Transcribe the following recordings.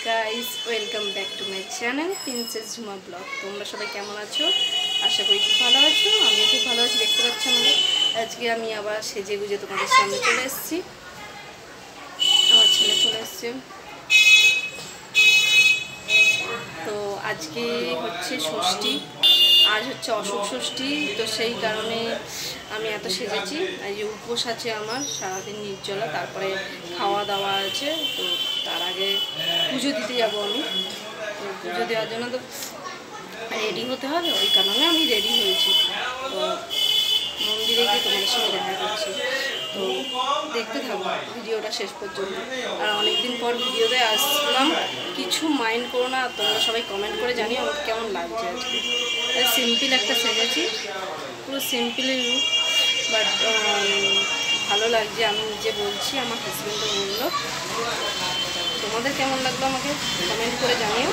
Guys, welcome back to my channel princess Jhuma blog. তোমরা সবাই কেমন আছো? আশা করি খুব ভালো আছো। আমিও খুব ভালো আছি। দেখতে পাচ্ছি আমাদের আজকে আমি আবার সেজে গুজে তোমাদের সামনে চলে এসেছি। আমার ছেলে চলে এসছে। তো আজকে হচ্ছে ষষ্ঠী, আজ হচ্ছে অশোক ষষ্ঠী। তো সেই কারণে আমি এত সেজেছি। আজ উপোস আছে আমার, সারাদিন নির্জলা, তারপরে খাওয়া দাওয়া আছে। তো তার আগে পুজো দিতে যাবো আমি। তো পুজো দেওয়ার জন্য তো রেডি হতে হবে, ওই কারণে আমি রেডি হয়েছি। তো মন্দিরে গিয়ে তোমাদের সঙ্গে দেখা করছি। তো দেখতে থাকবো ভিডিওটা শেষ পর্যন্ত। আর অনেকদিন পর ভিডিওতে আসলাম, কিছু মাইন্ড করো না। তোমরা সবাই কমেন্ট করে জানিও আমার কেমন লাগছে। আজকে সিম্পল একটা সেজেছি, পুরো সিম্পলই লুক, বাট ভালো লাগছে। আমি নিজে বলছি, আমার হাজব্যান্ডও বললো। তোমাদের কেমন লাগলো আমাকে কমেন্ট করে জানিও।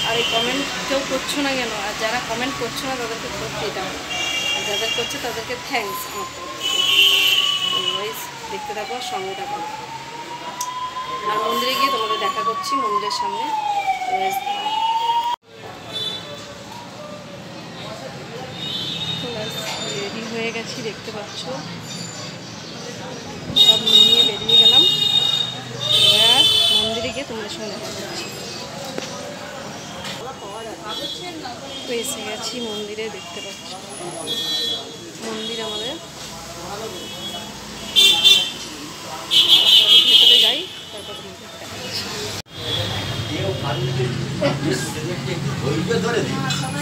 আর এই কমেন্ট কেউ করছো না কেন? আর যারা কমেন্ট করছো না তাদেরকে করতে দাও, আর যাদের করছে তাদেরকে থ্যাঙ্কস আমার তরফ থেকে। দেখতে থাকো, সঙ্গে থাকো। আর মন্দিরে গিয়ে তোমাদের দেখা করছি মন্দিরের সামনে। রেডি হয়ে গেছি, দেখতে পাচ্ছ। সব নিয়ে বেরিয়ে গেলাম। এবার মন্দিরে গিয়ে তোমাদের সঙ্গে দেখা করছি। তো এসে গেছি মন্দিরে, দেখতে পাচ্ছি মন্দির আমাদের। ভেতরে যাই, তারপর তোমাদের দেখাচ্ছি।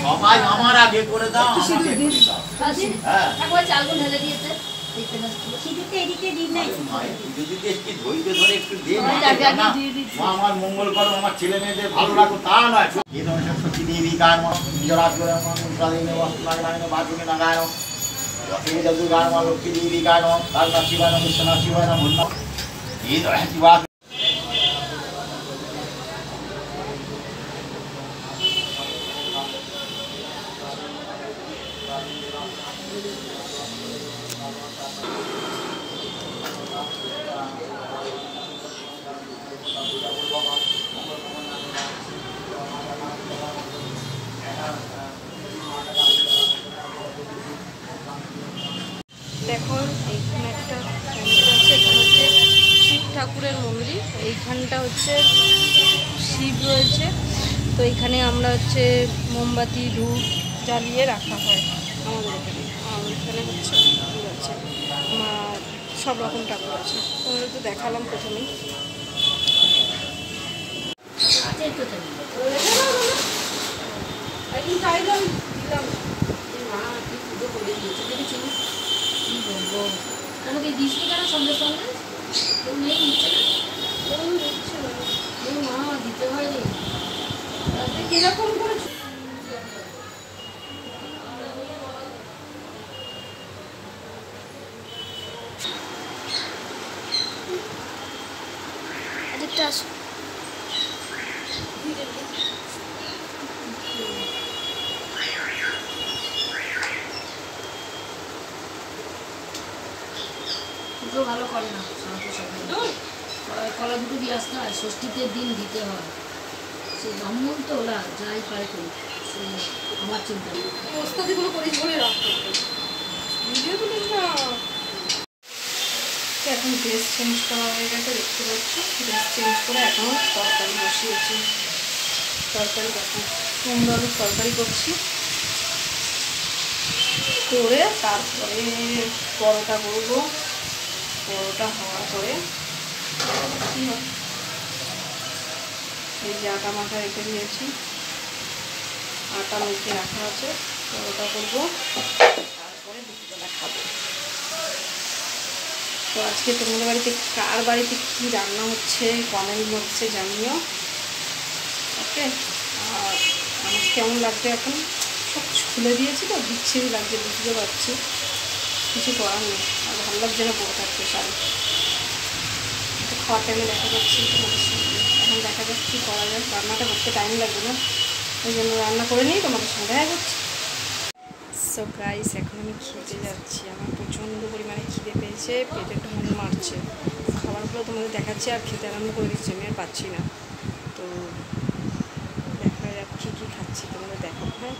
সবাই আমার আগে করে দাও, আমার মঙ্গল করো, আমার ছেলে মেয়েদের ভালো রাখো, তা নয়। সত্যি দেবী গান লাগায় দুর্গায় লক্ষ্মী দেবী গান তার শিবায় বিশ্বনাথ শিবায় না ভুল শিবা। দেখো এইখানে একটা মন্দির আছে, এখানে হচ্ছে শিব ঠাকুরের মন্দির। এইখানটা হচ্ছে শিব রয়েছে। তো এখানে আমরা হচ্ছে মোমবাতি ধূপ জ্বালিয়ে রাখা হয় আমাদের এখানে। আর এখানে হচ্ছে ঠাকুর আছে, সব রকম ঠাকুর আছে। তোমাদের তো দেখালাম প্রথমেই। তোমাকে দিচ্ছি কেন সঙ্গে সঙ্গে? নেই দিচ্ছে না, মা দিতে হয় রে। কিরকম করে ভালো করে না, কলা দুটো দিয়ে আসতে হয়। ষষ্ঠীতে দিন দিতে হয়। সে ব্রাহ্মণ তো ওরা যাই পারে করি, সে আমার চিন্তা নেই। এখন ড্রেস চেঞ্জ করা হয়ে গেছে, দেখতে পাচ্ছি। ড্রেস চেঞ্জ করে এখন তরকারি বসিয়েছি। তরকারি দেখো, কুমড়ো আলুর তরকারি করছি, করে তারপরে পরোটা করবো। পরোটা হওয়ার পরে এই যে আটা মাখা রেখে দিয়েছি, আটা মেখে রাখা আছে। পরোটা করবো, তারপরে দুপুরবেলা খাবো। তো আজকে তোমাদের বাড়িতে কার বাড়িতে কী রান্না হচ্ছে কমেন্ট বক্সে জানিও, ওকে। আর আমার কেমন লাগবে এখন, সব খুলে দিয়েছি তো, বিচ্ছিরি লাগছে, বুঝতে পারছি। কিছু করার নেই, আর ভালো লাগছে না পড়ে থাকতে শাড়ি। খাওয়ার টাইমে দেখা যাচ্ছি তোমাদের সঙ্গে। এখন দেখা যাক কী করা যায়। রান্নাটা করতে টাইম লাগবে না, ওই জন্য রান্না করে নিই, তোমাদের সঙ্গে দেখা যাচ্ছে। সো গাইস, এখন আমি খেতে যাচ্ছি। আমার প্রচণ্ড পরিমাণে খিদে পেয়েছে, পেটে ঢোল মারছে। খাবারগুলো তোমাদের দেখাচ্ছি, আর খেতে আরম্ভ করে দিচ্ছি। আমি আর পাচ্ছি না। তো দেখা যাক কী কী খাচ্ছি, তোমরা দেখো। হ্যাঁ,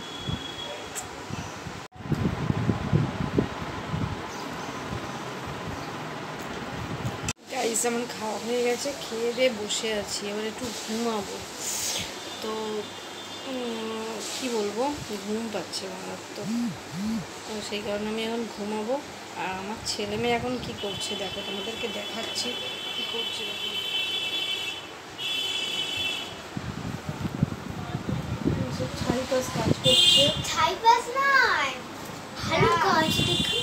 গাইস আমার খাওয়া হয়ে গেছে, খেয়ে দিয়ে বসে আছি, এবার একটু ঘুমাবো। তো কি বলবো, ঘুম পাচ্ছে মারাত্মক, তো সেই কারণে আমি এখন ঘুমাবো। আর আমার ছেলে মেয়ে এখন কি করছে দেখো, তোমাদেরকে দেখাচ্ছি কি করছে। দেখো ছাই কাজ করছে, ছাই পাস নয়, ভালো কাজ দেখো।